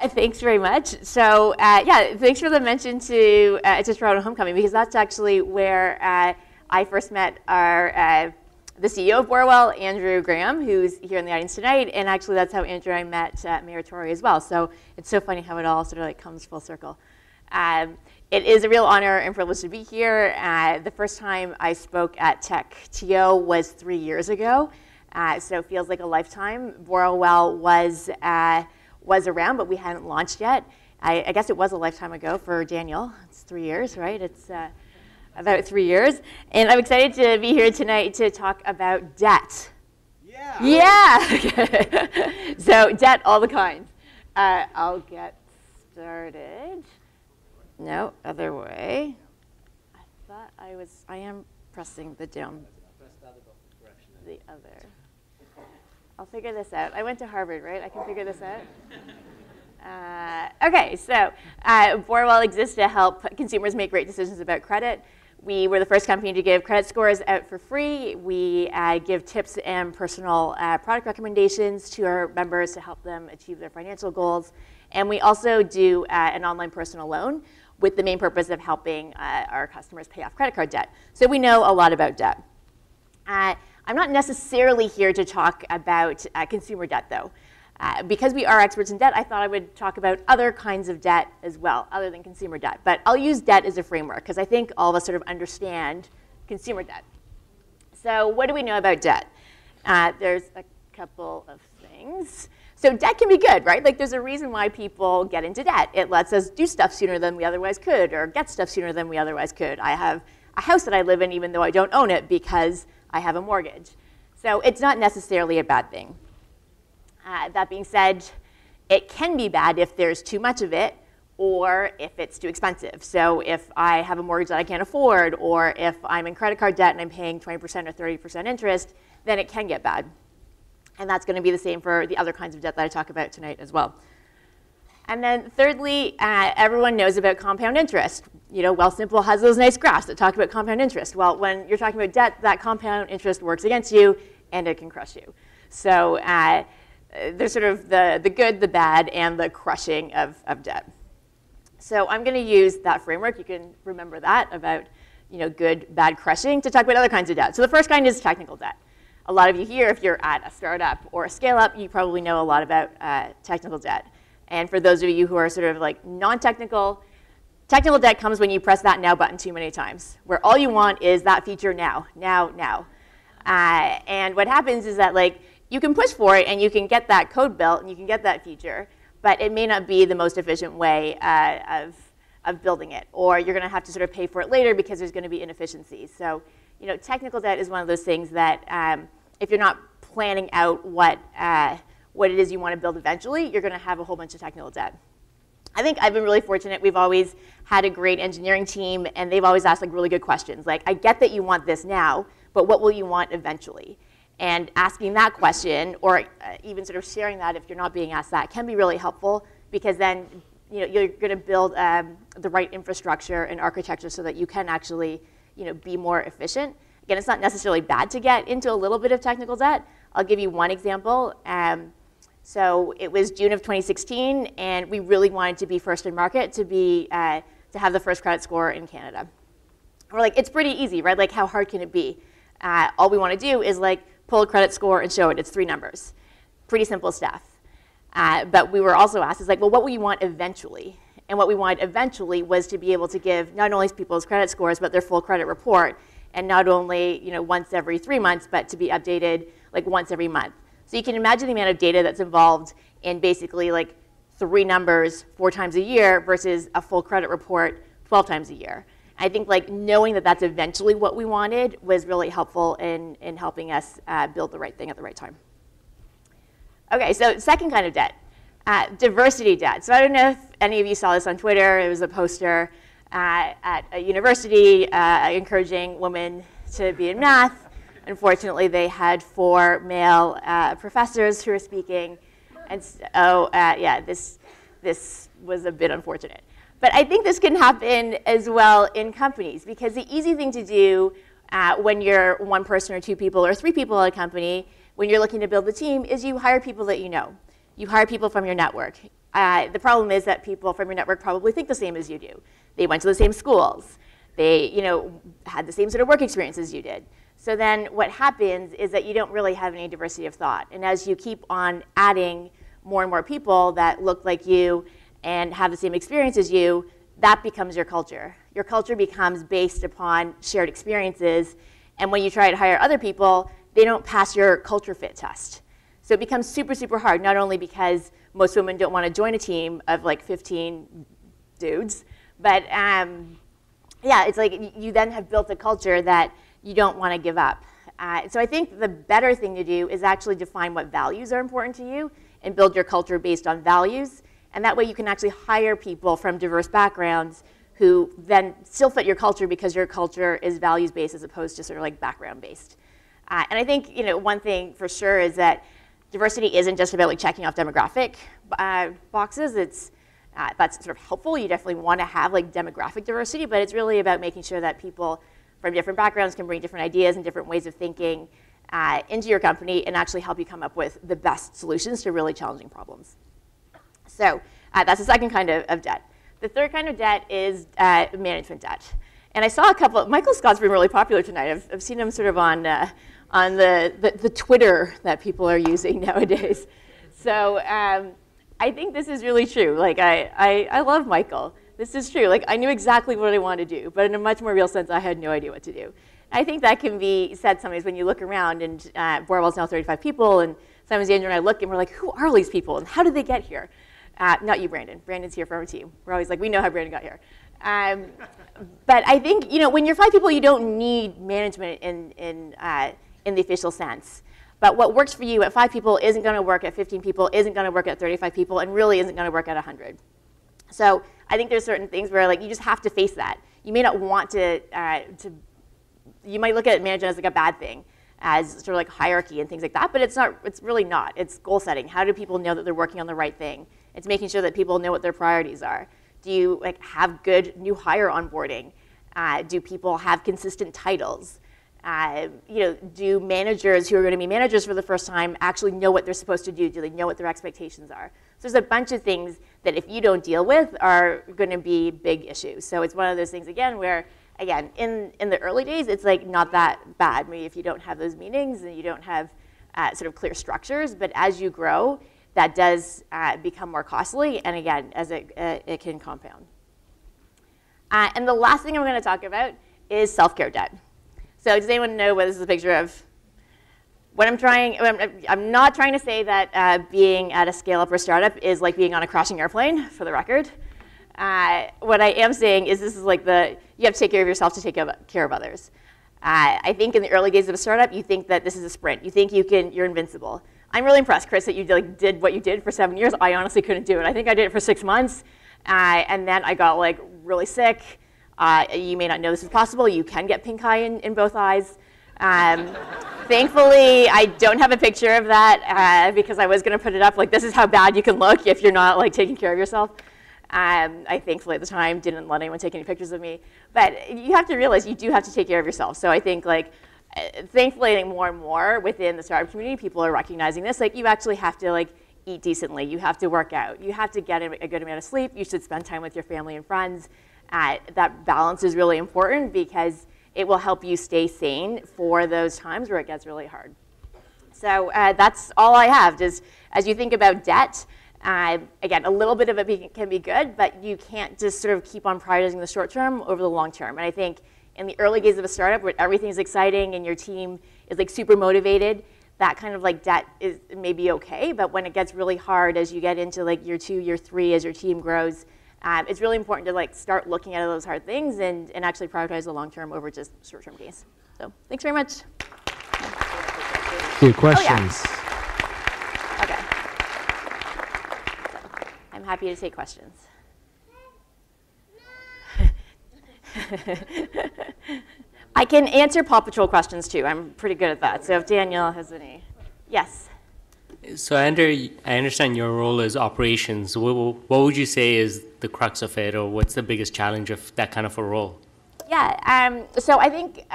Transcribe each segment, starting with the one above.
Thanks very much. So yeah, thanks for the mention to Toronto Homecoming, because that's actually where I first met the CEO of Borrowell, Andrew Graham, who's here in the audience tonight, and actually that's how Andrew and I met Mayor Tory as well. So it's so funny how it all sort of like comes full circle. It is a real honor and privilege to be here. The first time I spoke at TechTO was 3 years ago, so it feels like a lifetime. Borrowell was around, but we hadn't launched yet. I guess it was a lifetime ago for Daniel. It's 3 years, right? It's about 3 years. And I'm excited to be here tonight to talk about debt. Yeah! Yeah! So debt, all the kinds. I'll get started. No, other way. I thought I am pressing the down. The other. I'll figure this out. I went to Harvard, right? I can figure this out. Okay, so Borrowell exists to help consumers make great decisions about credit. We were the first company to give credit scores out for free. We give tips and personal product recommendations to our members to help them achieve their financial goals. And we also do an online personal loan with the main purpose of helping our customers pay off credit card debt. So we know a lot about debt. I'm not necessarily here to talk about consumer debt, though. Because we are experts in debt, I thought I would talk about other kinds of debt as well, other than consumer debt. But I'll use debt as a framework, because I think all of us sort of understand consumer debt. So what do we know about debt? There's a couple of things. So debt can be good, right? Like, there's a reason why people get into debt. It lets us do stuff sooner than we otherwise could, or get stuff sooner than we otherwise could. I have a house that I live in, even though I don't own it, because I have a mortgage. So it's not necessarily a bad thing. That being said, it can be bad if there's too much of it, or if it's too expensive. So if I have a mortgage that I can't afford, or if I'm in credit card debt and I'm paying 20% or 30% interest, then it can get bad. And that's going to be the same for the other kinds of debt that I talk about tonight as well. And then thirdly, everyone knows about compound interest. You know, Wealthsimple has those nice graphs that talk about compound interest. Well, when you're talking about debt, that compound interest works against you, and it can crush you. So there's sort of the good, the bad, and the crushing of debt. So I'm going to use that framework. You can remember that about, you know, good, bad, crushing to talk about other kinds of debt. So the first kind is technical debt. A lot of you here, if you're at a startup or a scale-up, you probably know a lot about technical debt. And for those of you who are sort of like non-technical, technical debt comes when you press that now button too many times, where all you want is that feature now, now, now. And what happens is that, like, you can push for it and you can get that code built and you can get that feature, but it may not be the most efficient way of building it. Or you're going to have to sort of pay for it later because there's going to be inefficiencies. So, you know, technical debt is one of those things that if you're not planning out what it is you want to build eventually, you're going to have a whole bunch of technical debt. I think I've been really fortunate. We've always had a great engineering team, and they've always asked like really good questions. Like, I get that you want this now, but what will you want eventually? And asking that question, or even sort of sharing that if you're not being asked that, can be really helpful, because then, you know, you're going to build the right infrastructure and architecture so that you can actually, you know, be more efficient. Again, it's not necessarily bad to get into a little bit of technical debt. I'll give you one example. So it was June of 2016, and we really wanted to be first in market, to have the first credit score in Canada. We're like, it's pretty easy, right? Like, how hard can it be? All we want to do is like pull a credit score and show it. It's 3 numbers. Pretty simple stuff. But we were also asked, is like, well, what will you want eventually? And what we wanted eventually was to be able to give not only people's credit scores, but their full credit report, and not only, you know, once every 3 months, but to be updated like once every month. So you can imagine the amount of data that's involved in basically like 3 numbers 4 times a year versus a full credit report 12 times a year. I think like knowing that that's eventually what we wanted was really helpful in helping us build the right thing at the right time. Okay, so second kind of debt, diversity debt. So I don't know if any of you saw this on Twitter. It was a poster at a university encouraging women to be in math. Unfortunately, they had 4 male professors who were speaking, and so yeah, this was a bit unfortunate. But I think this can happen as well in companies, because the easy thing to do when you're 1 person or 2 people or 3 people at a company, when you're looking to build the team, is you hire people that you know. You hire people from your network. The problem is that people from your network probably think the same as you do. They went to the same schools. They, had the same sort of work experience as you did. So then what happens is that you don't really have any diversity of thought. And as you keep on adding more and more people that look like you and have the same experience as you, that becomes your culture. Your culture becomes based upon shared experiences. And when you try to hire other people, they don't pass your culture fit test. So it becomes super, super hard, not only because most women don't want to join a team of like 15 dudes, but yeah, it's like you then have built a culture that you don't want to give up. So I think the better thing to do is actually define what values are important to you and build your culture based on values. And that way you can actually hire people from diverse backgrounds who then still fit your culture because your culture is values-based as opposed to sort of like background-based. And I think one thing for sure is that diversity isn't just about like checking off demographic boxes. That's sort of helpful. You definitely want to have like demographic diversity, but it's really about making sure that people from different backgrounds can bring different ideas and different ways of thinking into your company and actually help you come up with the best solutions to really challenging problems. So that's the second kind of debt. The third kind of debt is management debt. And I saw a couple, Michael Scott's been really popular tonight. I've seen him sort of on the Twitter that people are using nowadays. So I think this is really true. Like I love Michael. This is true. Like I knew exactly what I wanted to do, but in a much more real sense, I had no idea what to do. I think that can be said sometimes when you look around, and Borrowell's now 35 people, and sometimes Andrew and I look and we're like, who are these people and how did they get here? Not you, Brandon. Brandon's here from our team. We're always like, we know how Brandon got here. But I think when you're 5 people, you don't need management in the official sense. But what works for you at 5 people isn't going to work at 15 people, isn't going to work at 35 people, and really isn't going to work at 100. So I think there's certain things where like you just have to face that. You may not want to you might look at management as like a bad thing, as sort of like hierarchy and things like that, but it's not. It's really not. It's goal setting. How do people know that they're working on the right thing? It's making sure that people know what their priorities are. Do you like have good new hire onboarding? Do people have consistent titles? Do managers who are going to be managers for the first time actually know what they're supposed to do? Do they know what their expectations are? So there's a bunch of things that if you don't deal with are going to be big issues. So it's one of those things, again, where, again, in the early days, it's like not that bad. Maybe if you don't have those meetings and you don't have sort of clear structures, but as you grow, that does become more costly, and again, as it can compound. And the last thing I'm going to talk about is self-care debt. So does anyone know what this is a picture of? What I'm not trying to say that being at a scale-up or startup is like being on a crashing airplane, for the record. What I am saying is this is like you have to take care of yourself to take care of others. I think in the early days of a startup, you think that this is a sprint. You think you're invincible. I'm really impressed, Chris, that you did what you did for 7 years. I honestly couldn't do it. I think I did it for 6 months, and then I got like really sick. You may not know this is possible. You can get pink eye in both eyes. Thankfully, I don't have a picture of that because I was going to put it up. Like, this is how bad you can look if you're not like taking care of yourself. I thankfully at the time didn't let anyone take any pictures of me. But you have to realize you do have to take care of yourself. So I think thankfully, I think more and more within the startup community, people are recognizing this. Like, you actually have to eat decently. You have to work out. You have to get a good amount of sleep. You should spend time with your family and friends. That balance is really important because it will help you stay sane for those times where it gets really hard. So that's all I have. Just as you think about debt, again, a little bit of it can be good, but you can't just sort of keep on prioritizing the short term over the long term. And I think in the early days of a startup where everything is exciting and your team is super motivated, that kind of debt is maybe okay. But when it gets really hard as you get into year 2, year 3, as your team grows, it's really important to start looking at those hard things and actually prioritize the long term over just short term gains. So thanks very much. Few questions. Oh, yeah. Okay. So, I'm happy to take questions. I can answer Paw Patrol questions too. I'm pretty good at that. So if Danielle has any. Yes. So I understand your role is operations. What would you say is the crux of it, or what's the biggest challenge of that kind of a role? Yeah, so I think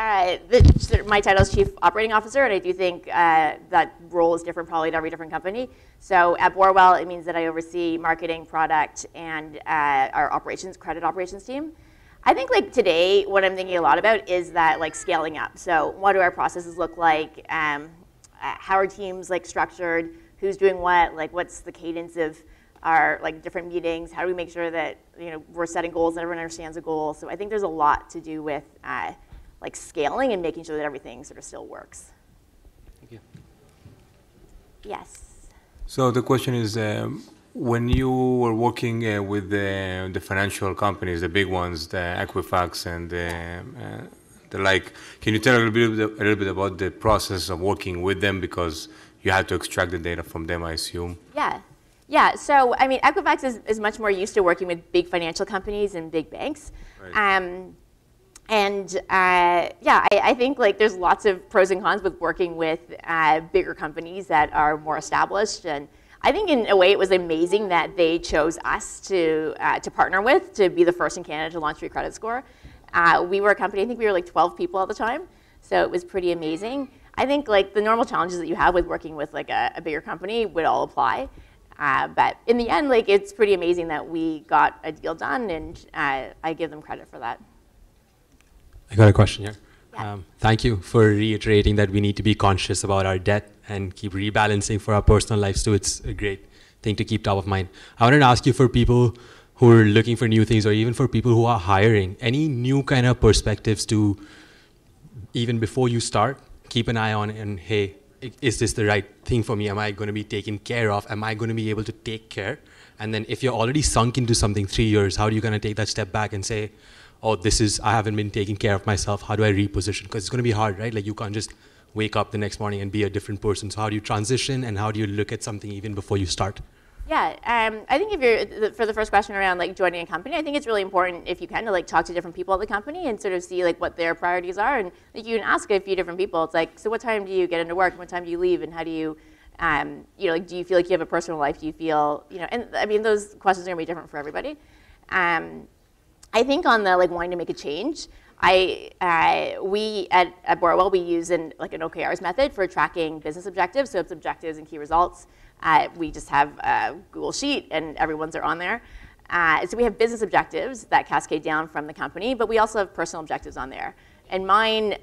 my title is Chief Operating Officer, and I do think that role is different probably at every different company. So at Borrowell, it means that I oversee marketing, product, and our credit operations team. I think like today, what I'm thinking a lot about is that like scaling up. So what do our processes look like? How are teams like structured? Who's doing what? Like what's the cadence of our like different meetings? How do we make sure that we're setting goals and everyone understands the goal? So I think there's a lot to do with like scaling and making sure that everything sort of still works. Thank you. Yes. So the question is, when you were working with the financial companies, the big ones, the Equifax and the like, can you tell a little bit about the process of working with them, because you had to extract the data from them, I assume? Yeah, so I mean, Equifax is much more used to working with big financial companies and big banks. Right. I think like there's lots of pros and cons with working with bigger companies that are more established. And I think in a way it was amazing that they chose us to partner with, to be the first in Canada to launch free credit score. We were a company, I think we were like 12 people at the time, so it was pretty amazing. I think like the normal challenges that you have with working with like a bigger company would all apply. But in the end, like it's pretty amazing that we got a deal done, and I give them credit for that. I got a question here. Yeah. Thank you for reiterating that we need to be conscious about our debt and keep rebalancing for our personal lives too. It's a great thing to keep top of mind. I wanted to ask you, for people who are looking for new things, or even for people who are hiring, any new kind of perspectives to, even before you start, keep an eye on, and hey, is this the right thing for me? Am I going to be taken care of? Am I going to be able to take care? And then if you're already sunk into something 3 years, how do you going to take that step back and say, oh, I haven't been taking care of myself. How do I reposition? Because it's going to be hard, right? Like you can't just wake up the next morning and be a different person. So how do you transition, and how do you look at something even before you start? Yeah, I think if you're, for the first question around like joining a company, I think it's really important if you can to like talk to different people at the company and sort of see like what their priorities are. And like you can ask a few different people. It's like, so what time do you get into work? And what time do you leave? And how do you, like, do you feel like you have a personal life? Do you feel, and I mean, those questions are gonna be different for everybody. I think on the like wanting to make a change, we at Borrowell, we use an OKRs method for tracking business objectives. So it's objectives and key results. We just have a Google Sheet, and everyone's are on there. So we have business objectives that cascade down from the company, but we also have personal objectives on there. And mine,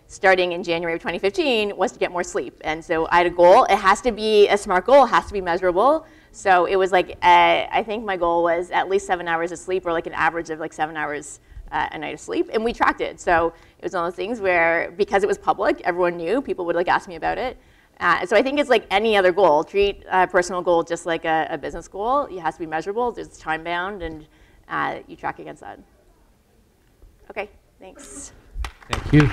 starting in January of 2015, was to get more sleep. And so I had a goal. It has to be a SMART goal. It has to be measurable. So it was like, I think my goal was at least 7 hours of sleep, or like an average of like 7 hours a night of sleep. And we tracked it. So it was one of those things where, because it was public, everyone knew, people would like ask me about it. So I think it's like any other goal. Treat a personal goal just like a business goal. It has to be measurable. It's time bound, and you track against that. Okay, thanks. Thank you.